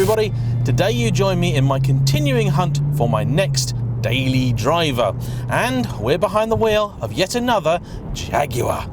everybody, today you join me in my continuing hunt for my next daily driver, and we're behind the wheel of yet another Jaguar.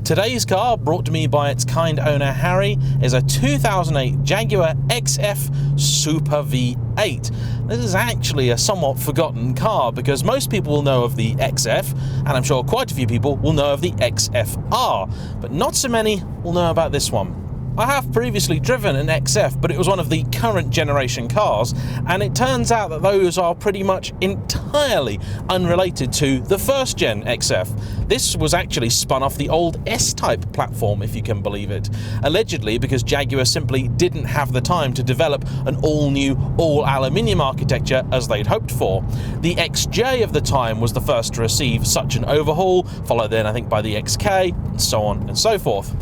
Today's car, brought to me by its kind owner Harry, is a 2008 Jaguar XF Super V8. This is actually a somewhat forgotten car because most people will know of the XF, and I'm sure quite a few people will know of the XF R, but not so many will know about this one. I have previously driven an XF, but it was one of the current generation cars, and it turns out that those are pretty much entirely unrelated to the first gen XF. This was actually spun off the old S-Type platform, if you can believe it, allegedly because Jaguar simply didn't have the time to develop an all-new, all-aluminium architecture as they'd hoped for. The XJ of the time was the first to receive such an overhaul, followed then I think by the XK, and so on and so forth.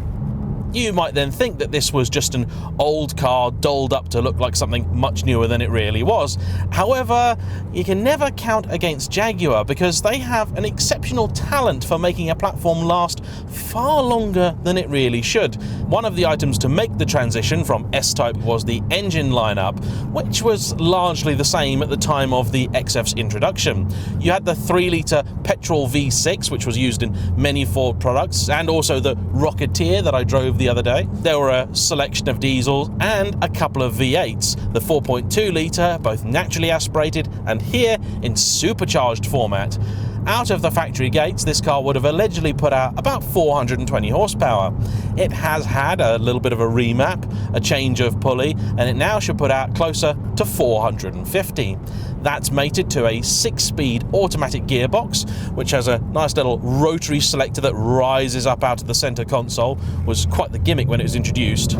You might then think that this was just an old car dolled up to look like something much newer than it really was. However, you can never count against Jaguar because they have an exceptional talent for making a platform last far longer than it really should. One of the items to make the transition from S-Type was the engine lineup, which was largely the same at the time of the XF's introduction. You had the 3-litre petrol V6, which was used in many Ford products, and also the Rocketeer that I drove the other day. There were a selection of diesels and a couple of V8s, the 4.2 litre, both naturally aspirated and here in supercharged format. Out of the factory gates, this car would have allegedly put out about 420 horsepower. It has had a little bit of a remap, a change of pulley, and it now should put out closer to 450. That's mated to a 6-speed automatic gearbox, which has a nice little rotary selector that rises up out of the center console. Was quite the gimmick when it was introduced.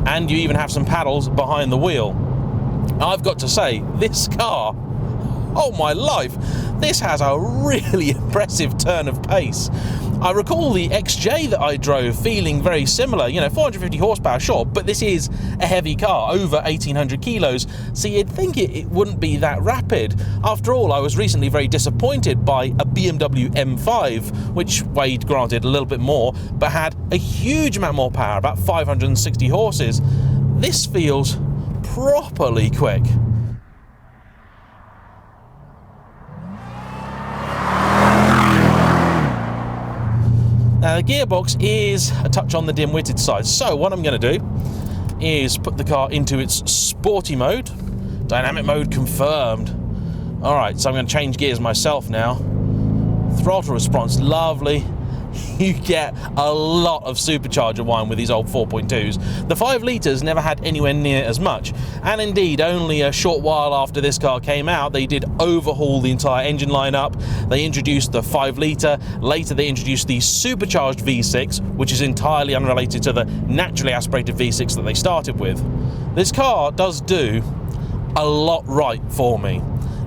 And you even have some paddles behind the wheel. I've got to say, this car, oh my life, this has a really impressive turn of pace. I recall the XJ that I drove feeling very similar, 450 horsepower, sure, but this is a heavy car, over 1,800 kilos, so you'd think it wouldn't be that rapid. After all, I was recently very disappointed by a BMW M5, which weighed, granted, a little bit more, but had a huge amount more power, about 560 horses. This feels properly quick. Now, the gearbox is a touch on the dim-witted side, so what I'm going to do is put the car into its sporty mode. Dynamic mode confirmed. Alright, so I'm going to change gears myself now. Throttle response, lovely. You get a lot of supercharger whine with these old 4.2s. The 5 litres never had anywhere near as much, and indeed only a short while after this car came out they did overhaul the entire engine lineup. They introduced the 5 litre, later they introduced the supercharged V6, which is entirely unrelated to the naturally aspirated V6 that they started with. This car does do a lot right for me.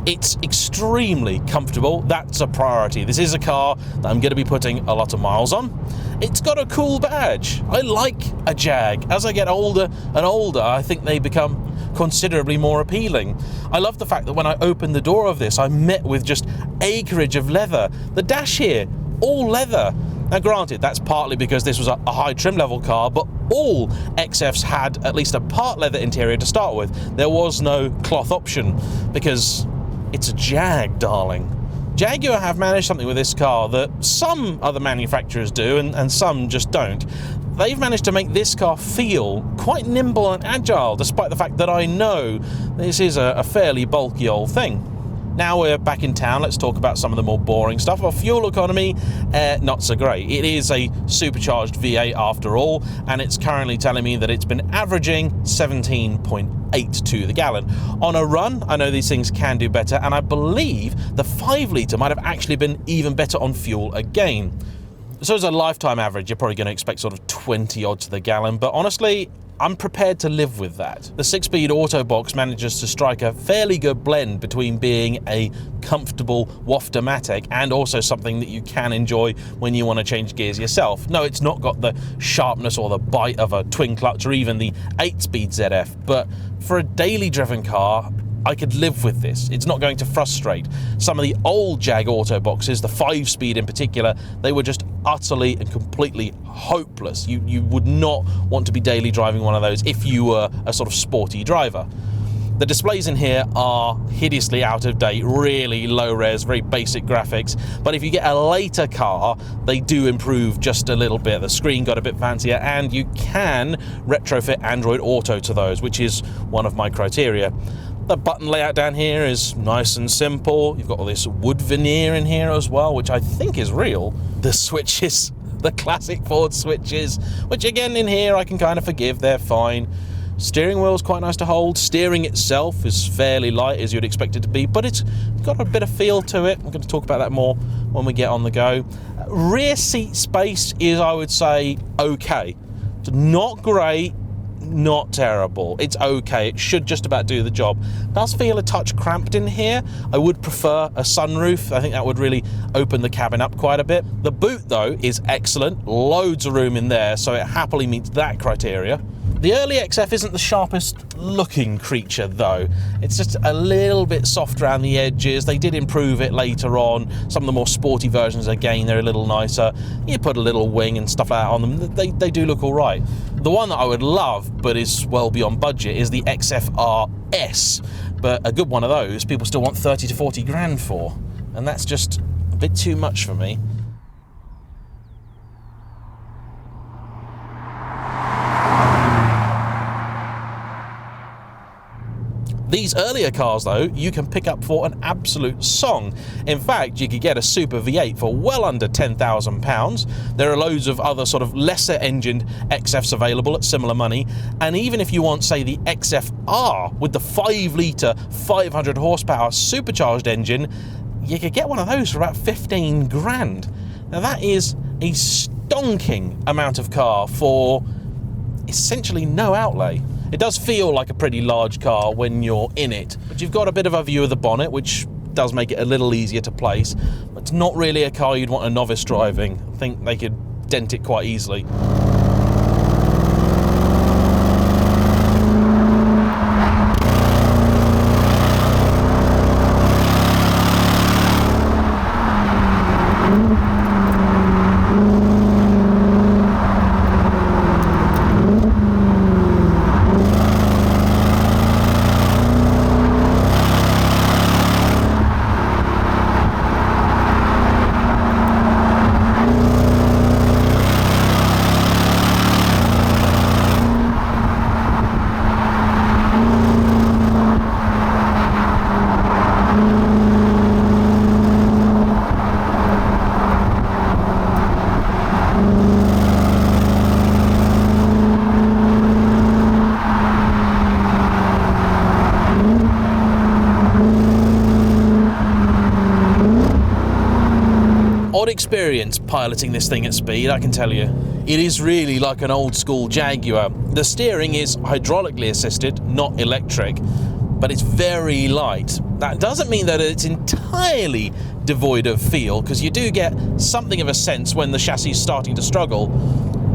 It's extremely comfortable, that's a priority. This is a car that I'm going to be putting a lot of miles on. It's got a cool badge. I like a Jag. As I get older and older, I think they become considerably more appealing. I love the fact that when I opened the door of this, I'm met with just acreage of leather. The dash here, all leather. Now granted, that's partly because this was a high trim level car, but all XFs had at least a part leather interior to start with. There was no cloth option because it's a Jag, darling. Jaguar have managed something with this car that some other manufacturers do and some just don't. They've managed to make this car feel quite nimble and agile, despite the fact that I know this is a fairly bulky old thing. Now we're back in town, let's talk about some of the more boring stuff. Well, fuel economy, not so great. It is a supercharged V8 after all, and it's currently telling me that it's been averaging 17.8 to the gallon. On a run, I know these things can do better, and I believe the 5 litre might have actually been even better on fuel again. So as a lifetime average, you're probably going to expect sort of 20 odd to the gallon, but honestly, I'm prepared to live with that. The 6-speed auto box manages to strike a fairly good blend between being a comfortable waftomatic and also something that you can enjoy when you want to change gears yourself. No, it's not got the sharpness or the bite of a twin clutch or even the 8-speed ZF, but for a daily driven car, I could live with this. It's not going to frustrate. Some of the old Jag Auto boxes, the 5-speed in particular, they were just utterly and completely hopeless. You would not want to be daily driving one of those if you were a sort of sporty driver. The displays in here are hideously out of date, really low res, very basic graphics, but if you get a later car, they do improve just a little bit. The screen got a bit fancier, and you can retrofit Android Auto to those, which is one of my criteria. The button layout down here is nice and simple. You've got all this wood veneer in here as well, which I think is real. The switches, the classic Ford switches, which again in here I can kind of forgive, they're fine. Steering wheel's quite nice to hold. Steering itself is fairly light, as you'd expect it to be, but it's got a bit of feel to it. We're going to talk about that more when we get on the go. Rear seat space is, I would say, okay. It's not great, not terrible. It's okay. It should just about do the job. It does feel a touch cramped in here. I would prefer a sunroof. I think that would really open the cabin up quite a bit. The boot, though, is excellent. Loads of room in there, so it happily meets that criteria. The early XF isn't the sharpest looking creature though. It's just a little bit soft around the edges. They did improve it later on. Some of the more sporty versions, again, they're a little nicer. You put a little wing and stuff like that on them, they do look all right. The one that I would love, but is well beyond budget, is the XF RS. But a good one of those, people still want 30 to 40 grand for. And that's just a bit too much for me. These earlier cars, though, you can pick up for an absolute song. In fact, you could get a Super V8 for well under £10,000. There are loads of other sort of lesser engined XFs available at similar money. And even if you want, say, the XF R with the 5-litre, 500 horsepower supercharged engine, you could get one of those for about 15 grand. Now that is a stonking amount of car for essentially no outlay. It does feel like a pretty large car when you're in it, but you've got a bit of a view of the bonnet, which does make it a little easier to place. But it's not really a car you'd want a novice driving. I think they could dent it quite easily. Experience piloting this thing at speed, I can tell you. It is really like an old school Jaguar. The steering is hydraulically assisted, not electric, but it's very light. That doesn't mean that it's entirely devoid of feel, because you do get something of a sense when the chassis is starting to struggle,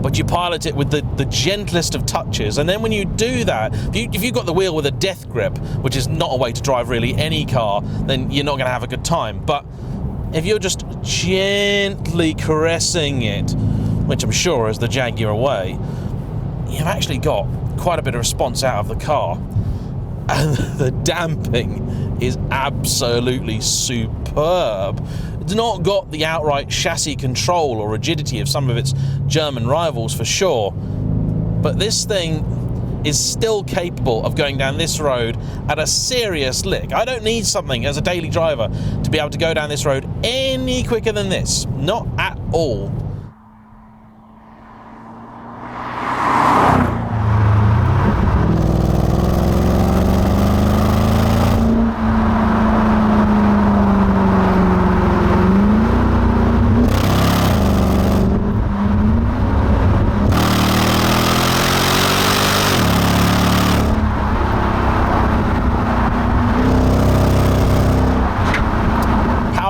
but you pilot it with the gentlest of touches. And then when you do that, if you've got the wheel with a death grip, which is not a way to drive really any car, then you're not going to have a good time. But if you're just gently caressing it, which I'm sure is the Jaguar way, you've actually got quite a bit of response out of the car. And the damping is absolutely superb. It's not got the outright chassis control or rigidity of some of its German rivals for sure, but this thing is still capable of going down this road at a serious lick. I don't need something as a daily driver to be able to go down this road any quicker than this. Not at all.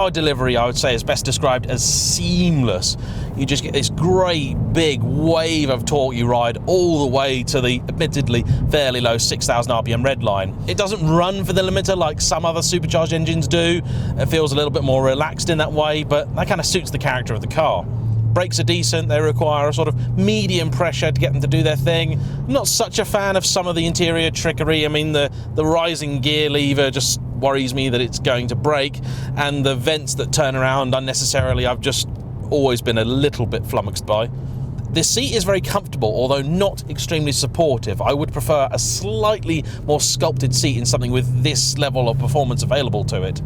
power delivery, I would say, is best described as seamless. You just get this great big wave of torque you ride all the way to the admittedly fairly low 6,000 RPM red line. It doesn't run for the limiter like some other supercharged engines do. It feels a little bit more relaxed in that way, but that kind of suits the character of the car. Brakes are decent, they require a sort of medium pressure to get them to do their thing. I'm not such a fan of some of the interior trickery. I mean, the rising gear lever just worries me that it's going to break, and the vents that turn around unnecessarily I've just always been a little bit flummoxed by. This seat is very comfortable, although not extremely supportive. I would prefer a slightly more sculpted seat in something with this level of performance available to it.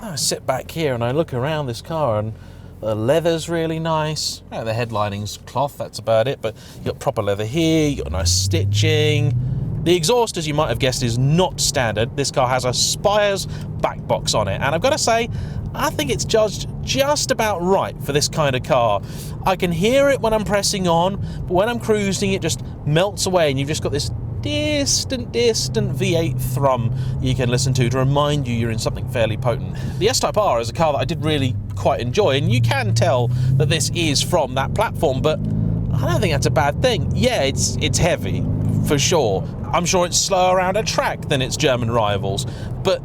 I sit back here and I look around this car, and the leather's really nice. The headlining's cloth, that's about it, but you've got proper leather here, you've got nice stitching. The exhaust, as you might have guessed, is not standard. This car has a Spires back box on it, and I've got to say, I think it's judged just about right for this kind of car. I can hear it when I'm pressing on, but when I'm cruising, it just melts away, and you've just got this distant V8 thrum you can listen to remind you you're in something fairly potent. The S-Type R is a car that I did really quite enjoy, and you can tell that this is from that platform, but I don't think that's a bad thing. Yeah, it's heavy, for sure. I'm sure it's slower around a track than its German rivals, but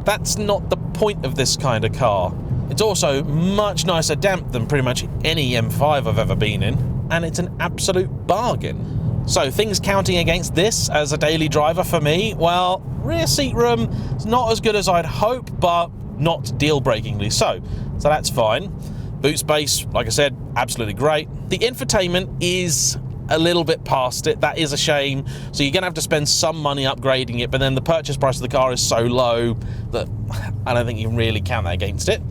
that's not the point of this kind of car. It's also much nicer damped than pretty much any M5 I've ever been in, and it's an absolute bargain. So things counting against this as a daily driver for me, well, rear seat room is not as good as I'd hope, but not deal-breakingly so that's fine. Boot space, like I said, absolutely great. The infotainment is a little bit past it. That is a shame. So you're gonna have to spend some money upgrading it, but then the purchase price of the car is so low that I don't think you can really count that against it.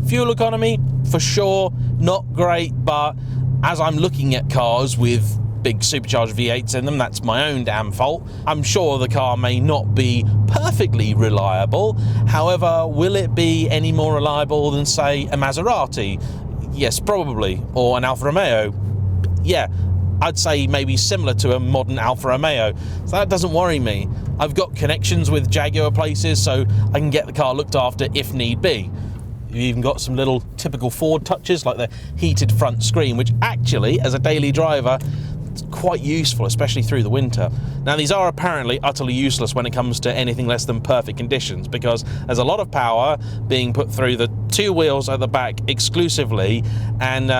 Fuel economy, for sure, not great, but as I'm looking at cars with big supercharged V8s in them, that's my own damn fault. I'm sure the car may not be perfectly reliable. However, will it be any more reliable than, say, a Maserati? Yes, probably. Or an Alfa Romeo? Yeah, I'd say maybe similar to a modern Alfa Romeo. So that doesn't worry me. I've got connections with Jaguar places, so I can get the car looked after if need be. You've even got some little typical Ford touches, like the heated front screen, which actually, as a daily driver, it's quite useful, especially through the winter. Now, these are apparently utterly useless when it comes to anything less than perfect conditions, because there's a lot of power being put through the two wheels at the back exclusively, and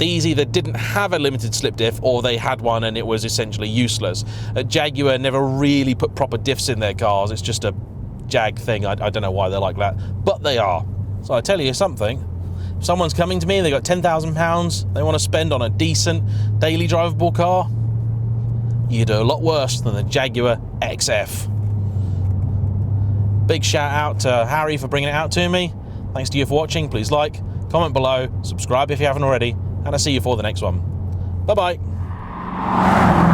these either didn't have a limited slip diff or they had one and it was essentially useless. Jaguar never really put proper diffs in their cars. It's just a Jag thing. I don't know why they're like that, but they are. So I tell you something, if someone's coming to me, they've got £10,000 they want to spend on a decent daily drivable car, you do a lot worse than the Jaguar XF. Big shout out to Harry for bringing it out to me. Thanks to you for watching. Please like, comment below, subscribe if you haven't already, and I'll see you for the next one. Bye bye.